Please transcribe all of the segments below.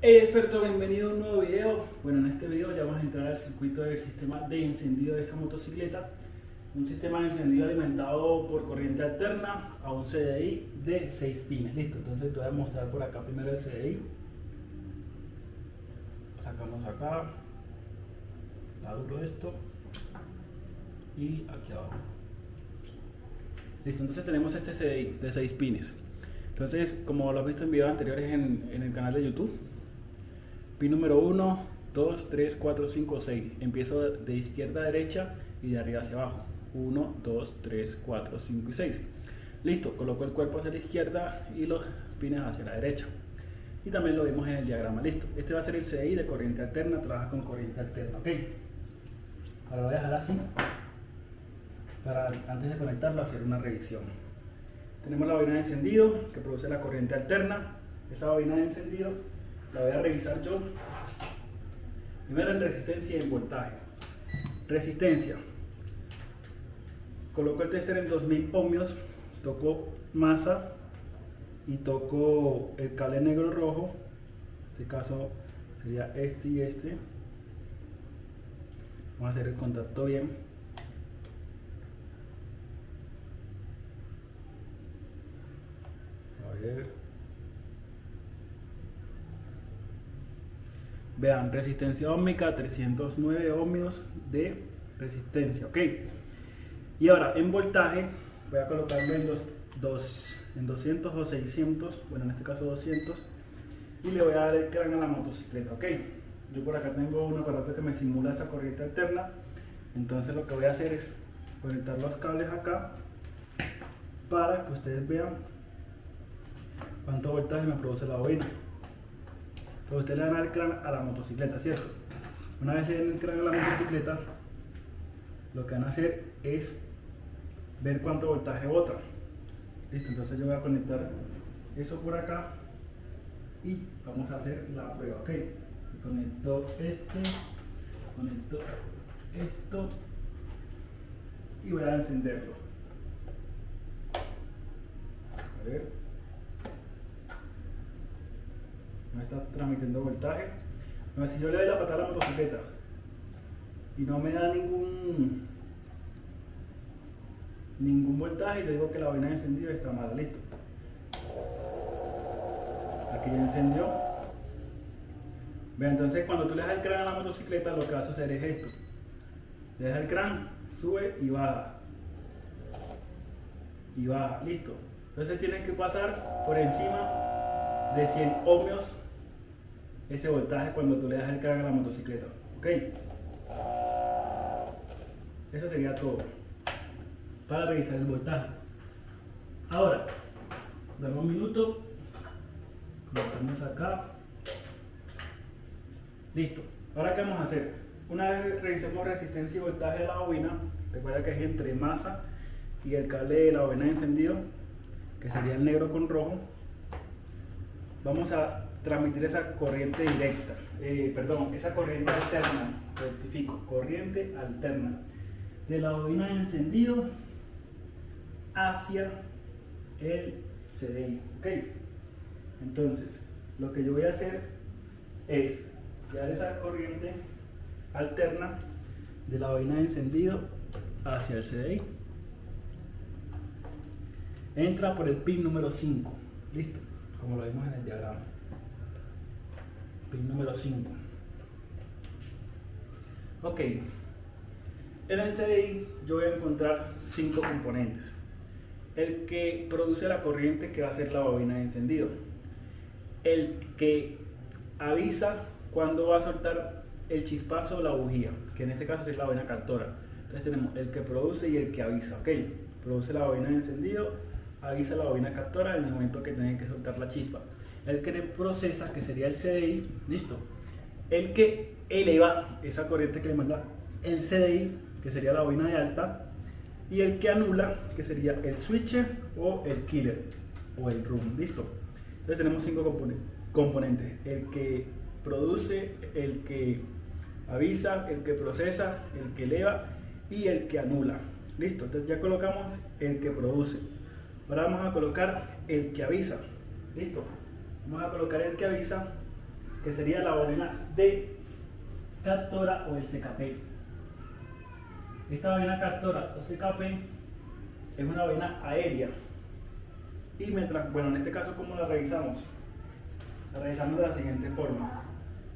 Hey experto, bienvenido a un nuevo video. Bueno, en este video ya vamos a entrar al circuito del sistema de encendido de esta motocicleta. Un sistema de encendido alimentado por corriente alterna a un CDI de 6 pines. Listo, entonces te voy a mostrar por acá primero el CDI. Lo sacamos acá, abro esto y aquí abajo. Listo, entonces tenemos este CDI de 6 pines. Entonces, como lo has visto en videos anteriores en el canal de YouTube, pin número 1, 2, 3, 4, 5, 6. Empiezo de izquierda a derecha y de arriba hacia abajo. 1, 2, 3, 4, 5 y 6. Listo, coloco el cuerpo hacia la izquierda y los pines hacia la derecha. Y también lo vimos en el diagrama. Listo, este va a ser el CDI de corriente alterna, trabaja con corriente alterna. Ok, ahora lo voy a dejar así para antes de conectarlo hacer una revisión. Tenemos la bobina de encendido que produce la corriente alterna. Esa bobina de encendido la voy a revisar yo primero en resistencia y en voltaje. Resistencia, coloco el tester en 2000 ohmios, toco masa y toco el cable negro rojo. En este caso sería este y este. Vamos a hacer el contacto bien. A ver. Vean, resistencia óhmica, 309 ohmios de resistencia, ok. Y ahora en voltaje voy a colocarlo en 200 o 600, bueno en este caso 200, y le voy a dar el crank a la motocicleta, ok. Yo por acá tengo un aparato que me simula esa corriente alterna, entonces lo que voy a hacer es conectar los cables acá para que ustedes vean cuánto voltaje me produce la bobina. Pero ustedes le dan el crank a la motocicleta, ¿cierto? Una vez le den el crank a la motocicleta, lo que van a hacer es ver cuánto voltaje bota. Listo, entonces yo voy a conectar eso por acá y vamos a hacer la prueba, ok. Y conecto conecto esto y voy a encenderlo. A ver. No está transmitiendo voltaje. No, si yo le doy la patada a la motocicleta y no me da ningún voltaje, yo digo que la bobina de encendido está mala. Listo, aquí ya encendió. Vean, entonces cuando tú le das el crank a la motocicleta, lo que va a suceder es esto: le das el crank, sube y baja y baja. Listo, entonces tienes que pasar por encima de 100 ohmios ese voltaje cuando tú le das el crank a la motocicleta, ok. Eso sería todo para revisar el voltaje. Ahora dame un minuto, colocamos acá. Listo, ahora qué vamos a hacer. Una vez revisemos resistencia y voltaje de la bobina, recuerda que es entre masa y el cable de la bobina de encendido, que sería el negro con rojo. Vamos a transmitir esa corriente directa, esa corriente alterna, rectifico, corriente alterna de la bobina de encendido hacia el CDI, ok. Entonces, lo que yo voy a hacer es llevar esa corriente alterna de la bobina de encendido hacia el CDI. Entra por el pin número 5, listo, como lo vimos en el diagrama. Pin número 5. Ok, en el CDI yo voy a encontrar 5 componentes. El que produce la corriente, que va a ser la bobina de encendido. El que avisa cuando va a soltar el chispazo o la bujía, que en este caso es la bobina captora. Entonces tenemos el que produce y el que avisa, ok. Produce la bobina de encendido, avisa la bobina captora en el momento que tienen que soltar la chispa. El que procesa, que sería el CDI, listo. El que eleva esa corriente que le manda el CDI, que sería la bobina de alta. Y el que anula, que sería el switcher o el killer o el room, listo. Entonces tenemos 5 componentes: el que produce, el que avisa, el que procesa, el que eleva y el que anula. Listo, entonces ya colocamos el que produce. Ahora vamos a colocar el que avisa. Listo, vamos a colocar el que avisa, que sería la bobina de captora o el CKP. Esta bobina captora o CKP es una bobina aérea. Y mientras, bueno, en este caso, ¿cómo la revisamos? La revisamos de la siguiente forma.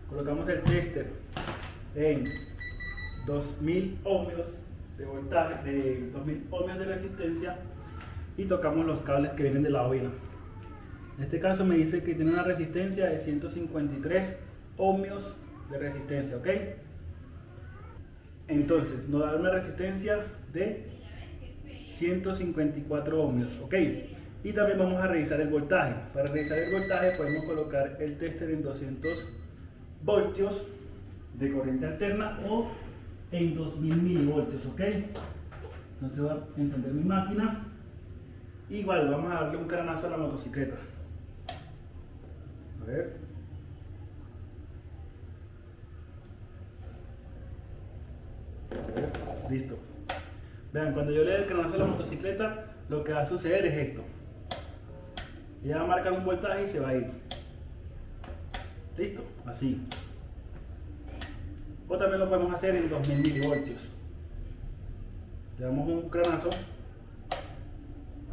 Colocamos el tester en 2000 ohmios de voltaje, de 2000 ohmios de resistencia, y tocamos los cables que vienen de la bobina. En este caso me dice que tiene una resistencia de 153 ohmios de resistencia, ¿ok? Entonces nos da una resistencia de 154 ohmios, ¿ok? Y también vamos a revisar el voltaje. Para revisar el voltaje podemos colocar el tester en 200 voltios de corriente alterna o en 2000 milivoltios, ¿ok? Entonces voy a encender mi máquina. Igual vamos a darle un cranazo a la motocicleta. A ver. Listo. Vean, cuando yo le dé el cranazo a la motocicleta, lo que va a suceder es esto. Ella va a marcar un voltaje y se va a ir. Listo, así. O también lo podemos hacer en 2000 milivoltios. Le damos un cranazo.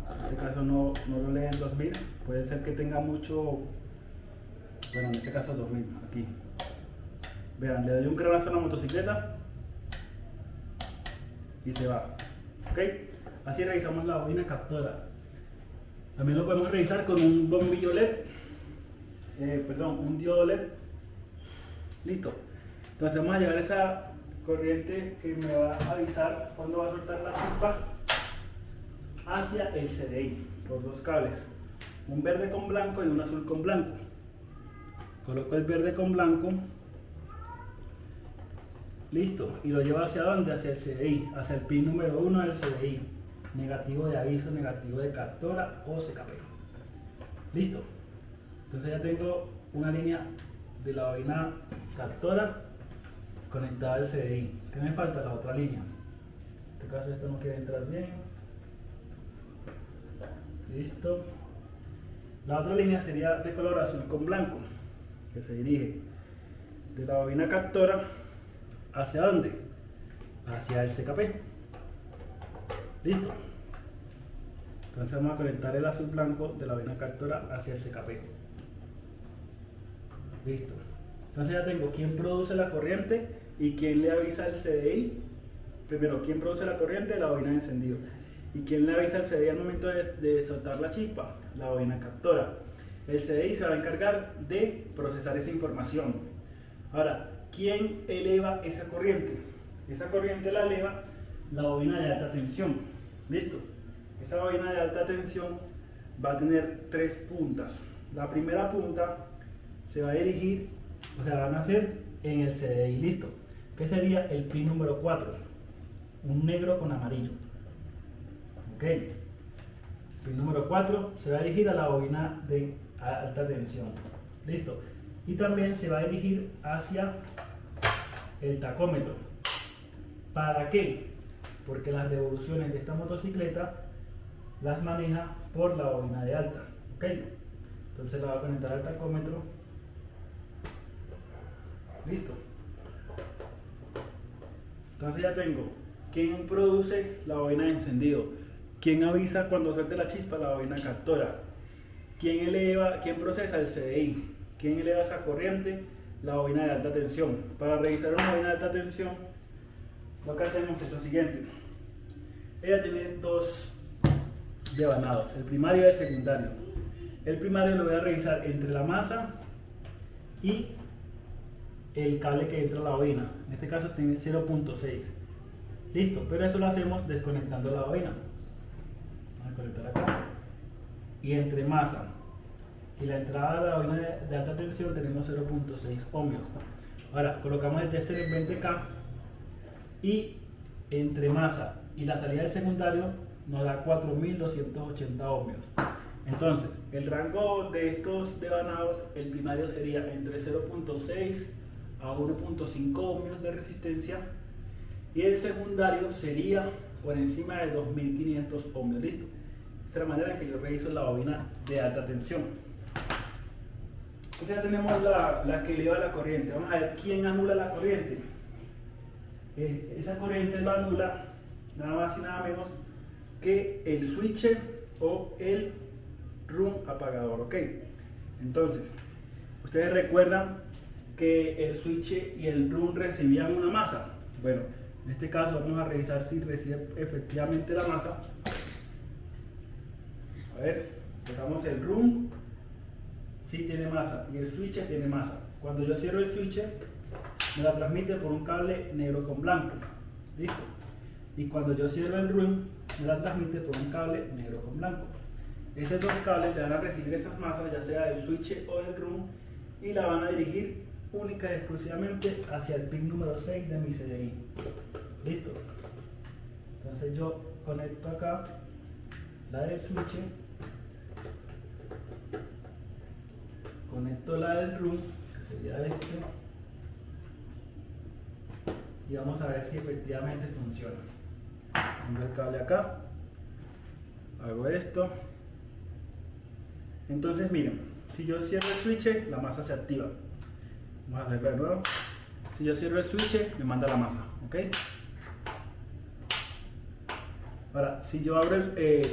En este caso no lo lee en 2000. Puede ser que tenga mucho. Bueno, en este caso 2000. Aquí. Vean, le doy un cranazo a la motocicleta y se va. ¿Ok? Así revisamos la bobina captora. También lo podemos revisar con un bombillo LED. Un diodo LED. Listo. Entonces vamos a llevar esa corriente que me va a avisar cuando va a soltar la chispa hacia el CDI por dos cables, un verde con blanco y un azul con blanco. Coloco el verde con blanco, listo, y lo llevo hacia dónde, hacia el CDI, hacia el pin número 1 del CDI, negativo de aviso, negativo de captora o CKP. Listo. Entonces ya tengo una línea de la bobina captora conectada al CDI. ¿Qué me falta? La otra línea. En este caso esto no quiere entrar bien. Listo. La otra línea sería de color azul con blanco, que se dirige de la bobina captora hacia dónde, hacia el CKP. Listo. Entonces vamos a conectar el azul blanco de la bobina captora hacia el CKP. Listo. Entonces ya tengo quién produce la corriente y quién le avisa al CDI. Primero, quién produce la corriente, la bobina de encendido. ¿Y quién le avisa al CDI al momento de soltar la chispa? La bobina captora. El CDI se va a encargar de procesar esa información. Ahora, ¿quién eleva esa corriente? Esa corriente la eleva la bobina de alta tensión. ¿Listo? Esa bobina de alta tensión va a tener tres puntas. La primera punta se va a dirigir, o sea, van a ser en el CDI. ¿Listo? ¿Qué sería el pin número 4? Un negro con amarillo. Ok. Pin número 4 se va a dirigir a la bobina de alta tensión. Listo. Y también se va a dirigir hacia el tacómetro. ¿Para qué? Porque las revoluciones de esta motocicleta las maneja por la bobina de alta. Ok. Entonces la va a conectar al tacómetro. Listo. Entonces ya tengo quién produce la bobina de encendido, quién avisa cuando suelte la chispa, la bobina captora, quién eleva, quién procesa el CDI, quién eleva esa corriente, la bobina de alta tensión. Para revisar una bobina de alta tensión, lo que hacemos es lo siguiente. Ella tiene dos devanados, el primario y el secundario. El primario lo voy a revisar entre la masa y el cable que entra a la bobina. En este caso tiene 0.6. Listo, pero eso lo hacemos desconectando la bobina. Vamos a conectar acá. Y entre masa y la entrada de la bobina de alta tensión tenemos 0.6 ohmios. Ahora colocamos el tester en 20K y entre masa y la salida del secundario nos da 4280 ohmios. Entonces, el rango de estos devanados, el primario sería entre 0.6 a 1.5 ohmios de resistencia y el secundario sería por encima de 2500 ohmios. Listo. Esta es la manera en que yo reviso la bobina de alta tensión. Entonces ya tenemos la que eleva la corriente. Vamos a ver quién anula la corriente. Esa corriente lo anula nada más y nada menos que el switch o el room apagador, ¿ok? Entonces, ustedes recuerdan que el switch y el room recibían una masa. Bueno, en este caso vamos a revisar si recibe efectivamente la masa. A ver, dejamos el room, sí tiene masa, y el switch tiene masa. Cuando yo cierro el switch, me la transmite por un cable negro con blanco. ¿Listo? Y cuando yo cierro el room, me la transmite por un cable negro con blanco. Esos dos cables le van a recibir esas masas, ya sea del switch o del room, y la van a dirigir única y exclusivamente hacia el pin número 6 de mi CDI. ¿Listo? Entonces yo conecto acá la del switch, conecto la del room, que sería este, y vamos a ver si efectivamente funciona. Pongo el cable acá, hago esto. Entonces miren, si yo cierro el switch, la masa se activa. Vamos a hacerlo de nuevo. Si yo cierro el switch, me manda la masa, ¿ok? Ahora, si yo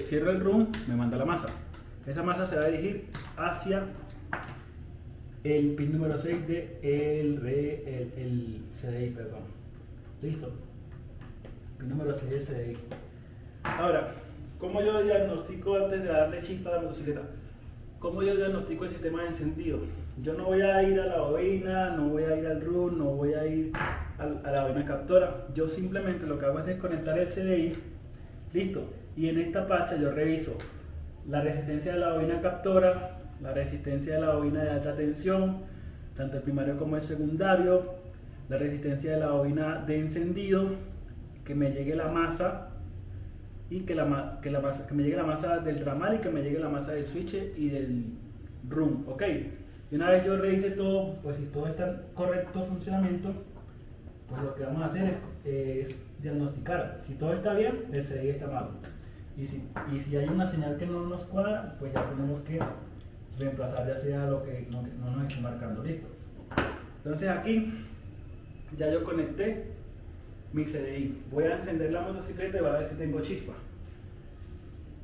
cierro el room, me manda la masa. Esa masa se va a dirigir hacia el pin número 6 de el CDI, perdón. ¿Listo? Pin número 6 del CDI. Ahora, ¿cómo yo diagnostico antes de darle chispa a la motocicleta? ¿Cómo yo diagnostico el sistema de encendido? Yo no voy a ir a la bobina, no voy a ir al room, no voy a ir a la bobina captora. Yo simplemente lo que hago es desconectar el CDI, listo. Y en esta pacha yo reviso la resistencia de la bobina captora, la resistencia de la bobina de alta tensión, tanto el primario como el secundario, la resistencia de la bobina de encendido, que me llegue la masa, y que me llegue la masa del ramal y que me llegue la masa del switch y del room, ok. Y una vez yo revise todo, pues si todo está en correcto funcionamiento, pues lo que vamos a hacer es diagnosticar. Si todo está bien, el CDI está mal. Y si hay una señal que no nos cuadra, pues ya tenemos que reemplazar ya sea lo que no nos esté marcando. Listo. Entonces aquí ya yo conecté mi CDI. Voy a encender la motocicleta y voy a ver si tengo chispa.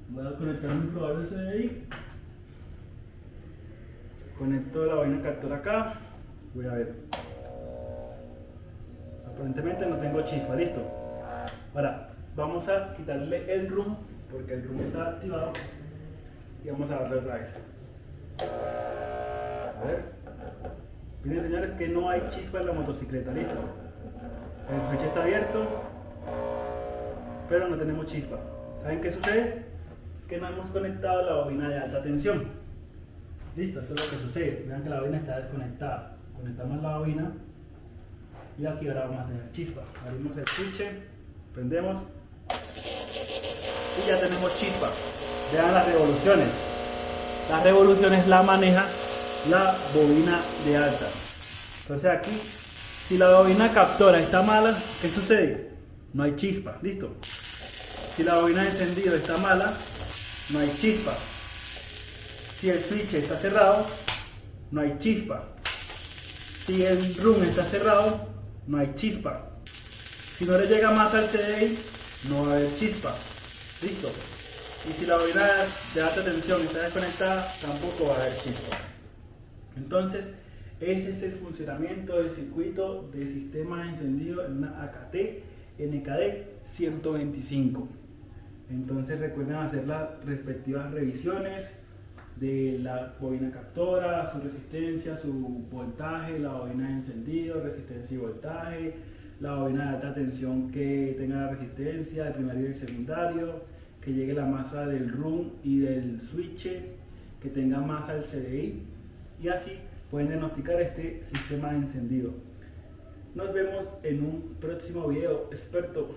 Voy a conectar mi probador de CDI. Conecto la bobina captora acá. Voy a ver. Aparentemente no tengo chispa, listo. Ahora vamos a quitarle el room porque el room está activado y vamos a darle otra vez. A ver. Miren señores que no hay chispa en la motocicleta, listo. El switch está abierto, pero no tenemos chispa. ¿Saben qué sucede? Que no hemos conectado la bobina de alta tensión. Listo, eso es lo que sucede. Vean que la bobina está desconectada. Conectamos la bobina y aquí ahora vamos a tener chispa. Abrimos el switch, prendemos y ya tenemos chispa. Vean las revoluciones. Las revoluciones la maneja la bobina de alta. Entonces aquí, si la bobina captora está mala, ¿qué sucede? No hay chispa, listo. Si la bobina de encendido está mala, no hay chispa. Si el switch está cerrado, no hay chispa. Si el room está cerrado, no hay chispa. Si no le llega más al CDI, no va a haber chispa. Listo. Y si la bobina de alta tensión está desconectada, tampoco va a haber chispa. Entonces, ese es el funcionamiento del circuito de sistema de encendido en una AKT NKD 125. Entonces recuerden hacer las respectivas revisiones de la bobina captora, su resistencia, su voltaje, la bobina de encendido, resistencia y voltaje, la bobina de alta tensión que tenga la resistencia, el primario y el secundario, que llegue la masa del room y del switch, que tenga masa del CDI, y así pueden diagnosticar este sistema de encendido. Nos vemos en un próximo video experto.